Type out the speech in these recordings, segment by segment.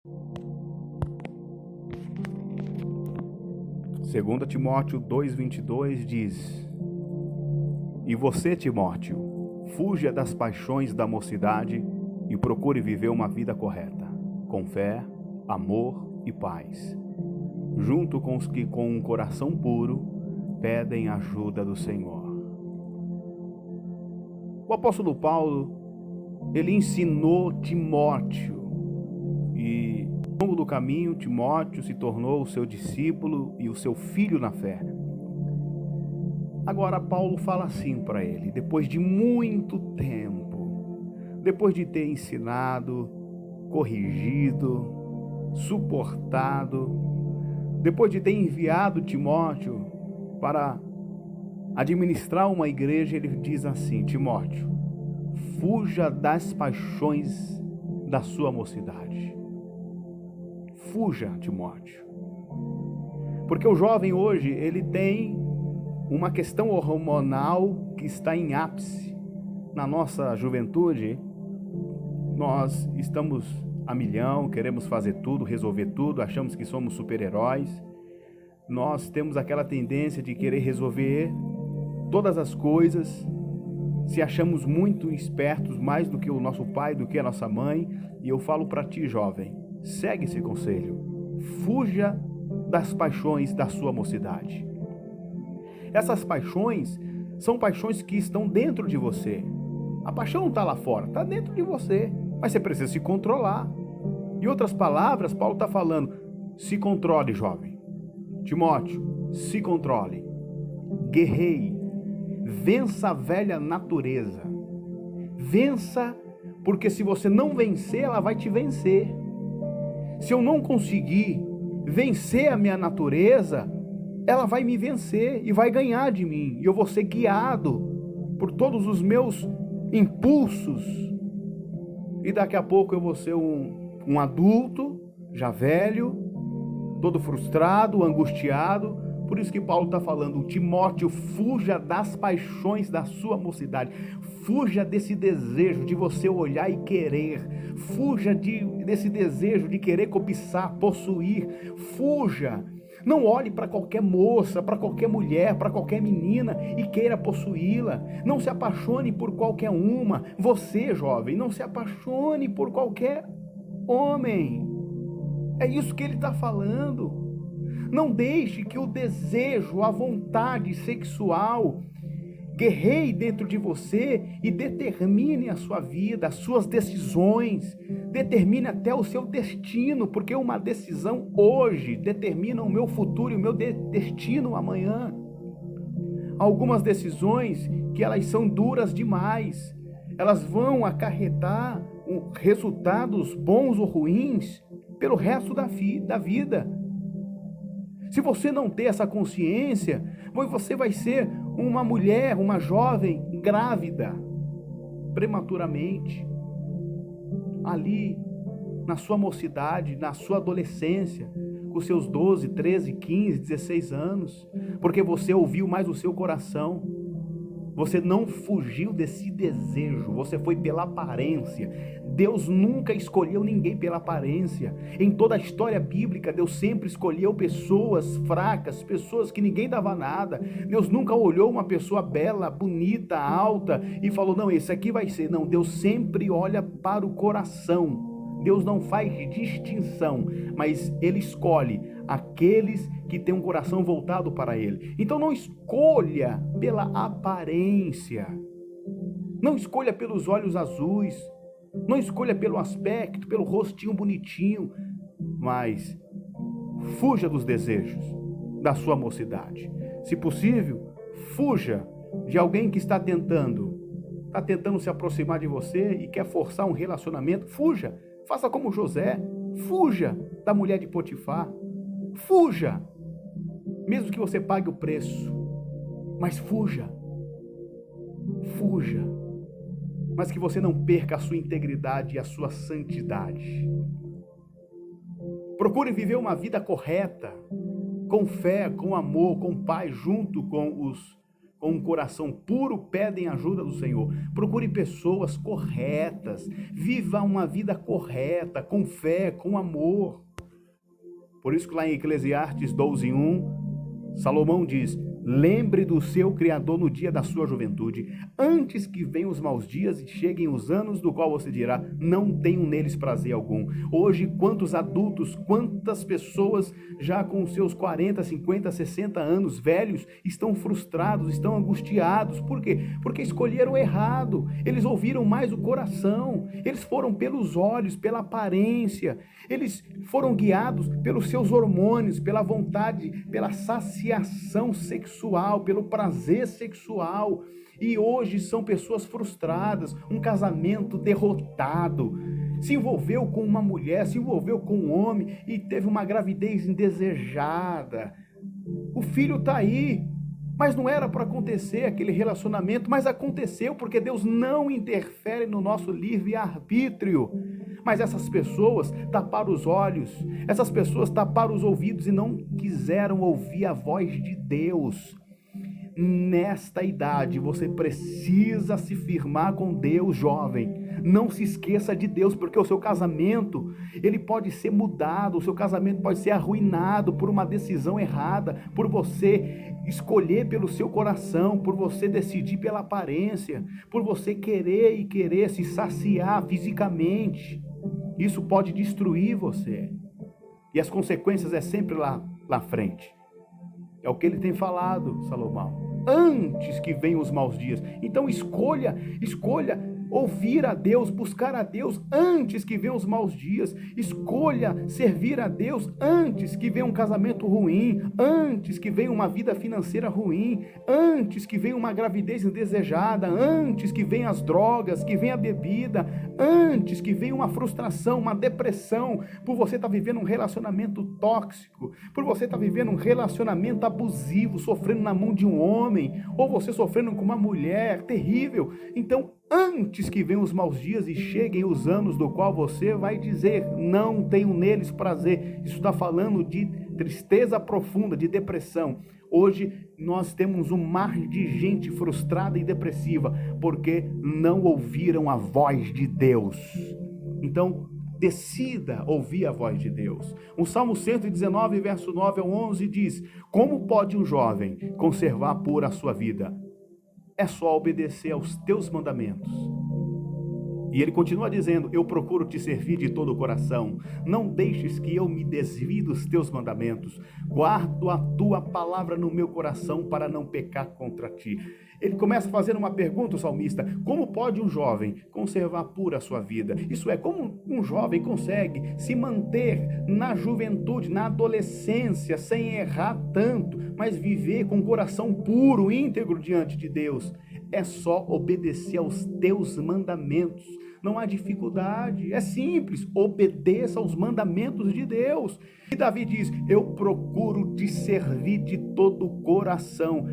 2 Timóteo 2,22 diz: E você, Timóteo, fuja das paixões da mocidade e procure viver uma vida correta, com fé, amor e paz, junto com os que com um coração puro pedem ajuda do Senhor. O apóstolo Paulo, ele ensinou Timóteo, e ao longo do caminho, Timóteo se tornou o seu discípulo e o seu filho na fé. Agora Paulo fala assim para ele, depois de muito tempo, depois de ter ensinado, corrigido, suportado, depois de ter enviado Timóteo para administrar uma igreja, ele diz assim: Timóteo, fuja das paixões da sua mocidade. Fuja, Timóteo. Porque o jovem hoje, ele tem uma questão hormonal que está em ápice. Na nossa juventude, nós estamos a milhão, queremos fazer tudo, resolver tudo, achamos que somos super-heróis. Nós temos aquela tendência de querer resolver todas as coisas, se achamos muito espertos, mais do que o nosso pai, do que a nossa mãe. E eu falo para ti, jovem, segue esse conselho. Fuja das paixões da sua mocidade. Essas paixões são paixões que estão dentro de você. A paixão não está lá fora, está dentro de você. Mas você precisa se controlar. Em outras palavras, Paulo está falando: se controle, jovem. Timóteo, se controle. Guerreie. Vença a velha natureza. Vença, porque se você não vencer, ela vai te vencer. Se eu não conseguir vencer a minha natureza, ela vai me vencer e vai ganhar de mim. E eu vou ser guiado por todos os meus impulsos. E daqui a pouco eu vou ser um adulto, já velho, todo frustrado, angustiado. Por isso que Paulo está falando: Timóteo, fuja das paixões da sua mocidade. Fuja desse desejo de você olhar e querer. Fuja desse desejo de querer cobiçar, possuir. Fuja. Não olhe para qualquer moça, para qualquer mulher, para qualquer menina e queira possuí-la. Não se apaixone por qualquer uma. Você, jovem, não se apaixone por qualquer homem. É isso que ele está falando. Não deixe que o desejo, a vontade sexual guerreie dentro de você e determine a sua vida, as suas decisões, determine até o seu destino, porque uma decisão hoje determina o meu futuro e o meu destino amanhã. Algumas decisões que elas são duras demais, elas vão acarretar resultados bons ou ruins pelo resto da vida. Se você não ter essa consciência, você vai ser uma mulher, uma jovem grávida, prematuramente, ali na sua mocidade, na sua adolescência, com seus 12, 13, 15, 16 anos, porque você ouviu mais o seu coração. Você não fugiu desse desejo, você foi pela aparência. Deus nunca escolheu ninguém pela aparência. Em toda a história bíblica, Deus sempre escolheu pessoas fracas, pessoas que ninguém dava nada. Deus nunca olhou uma pessoa bela, bonita, alta e falou: não, esse aqui vai ser. Não, Deus sempre olha para o coração. Deus não faz distinção, mas Ele escolhe aqueles que têm um coração voltado para Ele. Então não escolha pela aparência, não escolha pelos olhos azuis, não escolha pelo aspecto, pelo rostinho bonitinho, mas fuja dos desejos da sua mocidade. Se possível, fuja de alguém que está tentando se aproximar de você e quer forçar um relacionamento. Fuja. Faça como José, fuja da mulher de Potifar, fuja, mesmo que você pague o preço, mas fuja, mas que você não perca a sua integridade e a sua santidade. Procure viver uma vida correta, com fé, com amor, com paz, junto com os com um coração puro, pedem ajuda do Senhor. Procure pessoas corretas, viva uma vida correta, com fé, com amor. Por isso que lá em Eclesiastes 12:1, Salomão diz: lembre do seu Criador no dia da sua juventude, antes que venham os maus dias e cheguem os anos do qual você dirá, não tenho neles prazer algum. Hoje, quantos adultos, quantas pessoas já com seus 40, 50, 60 anos, velhos, estão frustrados, estão angustiados. Por quê? Porque escolheram errado, eles ouviram mais o coração, eles foram pelos olhos, pela aparência, eles foram guiados pelos seus hormônios, pela vontade, pela saciação sexual, pelo prazer sexual, e hoje são pessoas frustradas, um casamento derrotado, se envolveu com uma mulher, se envolveu com um homem e teve uma gravidez indesejada, o filho está aí, mas não era para acontecer aquele relacionamento, mas aconteceu porque Deus não interfere no nosso livre-arbítrio. Mas essas pessoas taparam os olhos, essas pessoas taparam os ouvidos e não quiseram ouvir a voz de Deus. Nesta idade você precisa se firmar com Deus, jovem. Não se esqueça de Deus, porque o seu casamento, ele pode ser mudado, o seu casamento pode ser arruinado por uma decisão errada, por você escolher pelo seu coração, por você decidir pela aparência, por você querer se saciar fisicamente. Isso pode destruir você. E as consequências é sempre lá na frente. É o que ele tem falado, Salomão. Antes que venham os maus dias. Então escolha ouvir a Deus, buscar a Deus antes que venham os maus dias. Escolha servir a Deus antes que venha um casamento ruim, antes que venha uma vida financeira ruim, antes que venha uma gravidez indesejada, antes que venham as drogas, que venha a bebida, antes que venha uma frustração, uma depressão, por você estar vivendo um relacionamento tóxico, por você estar vivendo um relacionamento abusivo, sofrendo na mão de um homem, ou você sofrendo com uma mulher terrível. Então, antes que venham os maus dias e cheguem os anos do qual você vai dizer, não tenho neles prazer. Isso está falando de tristeza profunda, de depressão. Hoje nós temos um mar de gente frustrada e depressiva, porque não ouviram a voz de Deus. Então, decida ouvir a voz de Deus. O Salmo 119, verso 9 ao 11 diz: como pode um jovem conservar pura a sua vida? É só obedecer aos teus mandamentos. E ele continua dizendo: eu procuro te servir de todo o coração. Não deixes que eu me desvie dos teus mandamentos. Guardo a tua palavra no meu coração para não pecar contra ti. Ele começa fazendo uma pergunta, o salmista: como pode um jovem conservar pura a sua vida? Isso é, como um jovem consegue se manter na juventude, na adolescência, sem errar tanto, mas viver com o coração puro, íntegro diante de Deus? É só obedecer aos teus mandamentos. Não há dificuldade, é simples, obedeça aos mandamentos de Deus. E Davi diz: eu procuro te servir de todo o coração.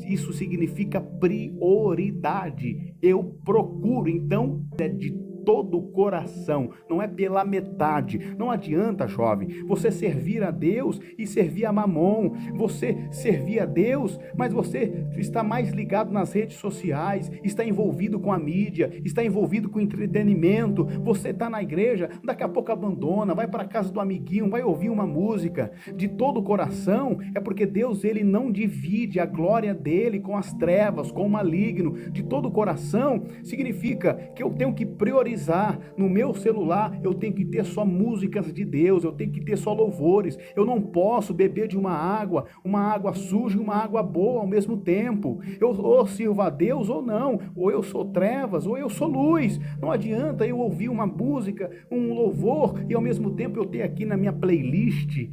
Isso significa prioridade. Eu procuro, então é de todo o coração, não é pela metade. Não adianta, jovem, você servir a Deus e servir a Mamon. Você servir a Deus, mas você está mais ligado nas redes sociais, está envolvido com a mídia, está envolvido com entretenimento. Você está na igreja, daqui a pouco abandona, vai para a casa do amiguinho, vai ouvir uma música. De todo o coração é porque Deus, ele não divide a glória dele com as trevas, com o maligno. De todo o coração significa que eu tenho que priorizar. No meu celular eu tenho que ter só músicas de Deus, eu tenho que ter só louvores. Eu não posso beber de uma água suja e uma água boa ao mesmo tempo. Eu ou sirvo a Deus ou não, ou eu sou trevas ou eu sou luz. Não adianta eu ouvir uma música, um louvor, e ao mesmo tempo eu ter aqui na minha playlist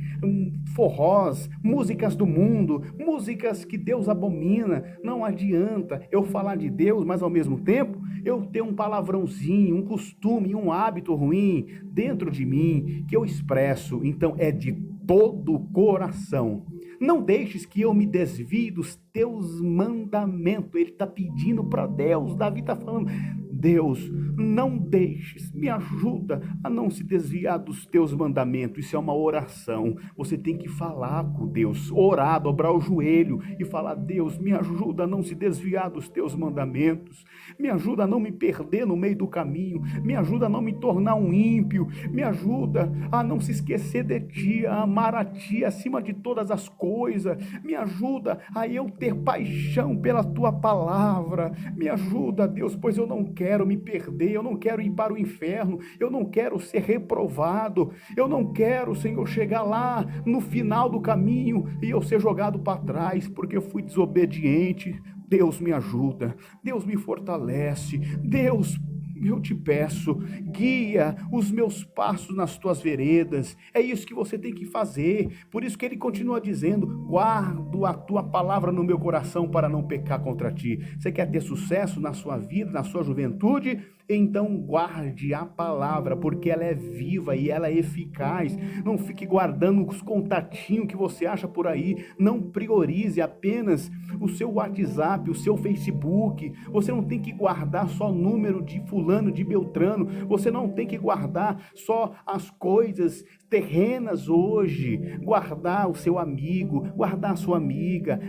forrós, músicas do mundo, músicas que Deus abomina. Não adianta eu falar de Deus, mas ao mesmo tempo eu ter um palavrãozinho, um costume, um hábito ruim dentro de mim que eu expresso. Então é de todo o coração. Não deixes que eu me desvie dos teus mandamentos. Ele está pedindo para Deus. Davi está falando: Deus, não deixes, me ajuda a não se desviar dos teus mandamentos. Isso é uma oração. Você tem que falar com Deus, orar, dobrar o joelho e falar: Deus, me ajuda a não se desviar dos teus mandamentos. Me ajuda a não me perder no meio do caminho. Me ajuda a não me tornar um ímpio. Me ajuda a não se esquecer de ti, a amar a ti acima de todas as coisas. Me ajuda a eu ter paixão pela tua palavra. Me ajuda, Deus, pois eu não quero me perder, eu não quero ir para o inferno, eu não quero ser reprovado, eu não quero, Senhor, chegar lá no final do caminho e eu ser jogado para trás porque eu fui desobediente. Deus, me ajuda, Deus, me fortalece, Deus, eu te peço, guia os meus passos nas tuas veredas. É isso que você tem que fazer. Por isso que ele continua dizendo: guardo a tua palavra no meu coração para não pecar contra ti. Você quer ter sucesso na sua vida, na sua juventude? Então guarde a palavra, porque ela é viva e ela é eficaz. Não fique guardando os contatinhos que você acha por aí. Não priorize apenas o seu WhatsApp, o seu Facebook. Você não tem que guardar só número de fulano, de beltrano. Você não tem que guardar só as coisas terrenas hoje. Guardar o seu amigo, guardar a sua amiga,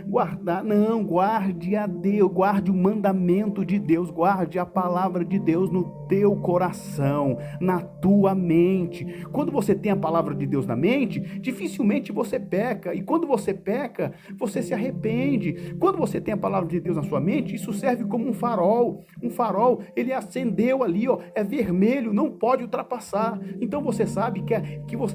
não, guarde a Deus, guarde o mandamento de Deus, guarde a palavra de Deus no teu coração, na tua mente. Quando você tem a palavra de Deus na mente, dificilmente você peca, e quando você peca, você se arrepende. Quando você tem a palavra de Deus na sua mente, isso serve como um farol. Um farol, ele acendeu ali, ó, é vermelho, não pode ultrapassar. Então você sabe que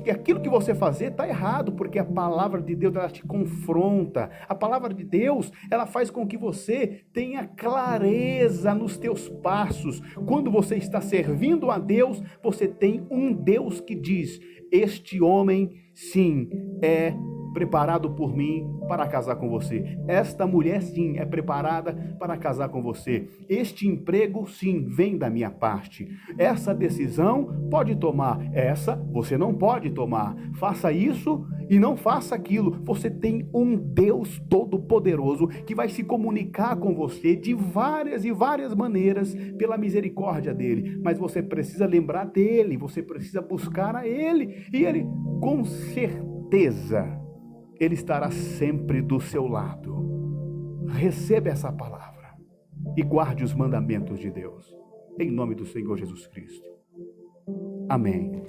aquilo que você fazer está errado, porque a palavra de Deus, ela te confronta. A palavra de Deus, ela faz com que você tenha clareza nos teus passos. Quando você está servindo a Deus, você tem um Deus que diz: este homem, sim, é preparado por mim para casar com você. Esta mulher, sim, é preparada para casar com você. Este emprego, sim, vem da minha parte. Essa decisão pode tomar, essa você não pode tomar. Faça isso e não faça aquilo. Você tem um Deus todo-poderoso que vai se comunicar com você de várias e várias maneiras pela misericórdia dele. Mas você precisa lembrar dele, você precisa buscar a ele, e ele, com certeza, ele estará sempre do seu lado. Receba essa palavra e guarde os mandamentos de Deus. Em nome do Senhor Jesus Cristo. Amém.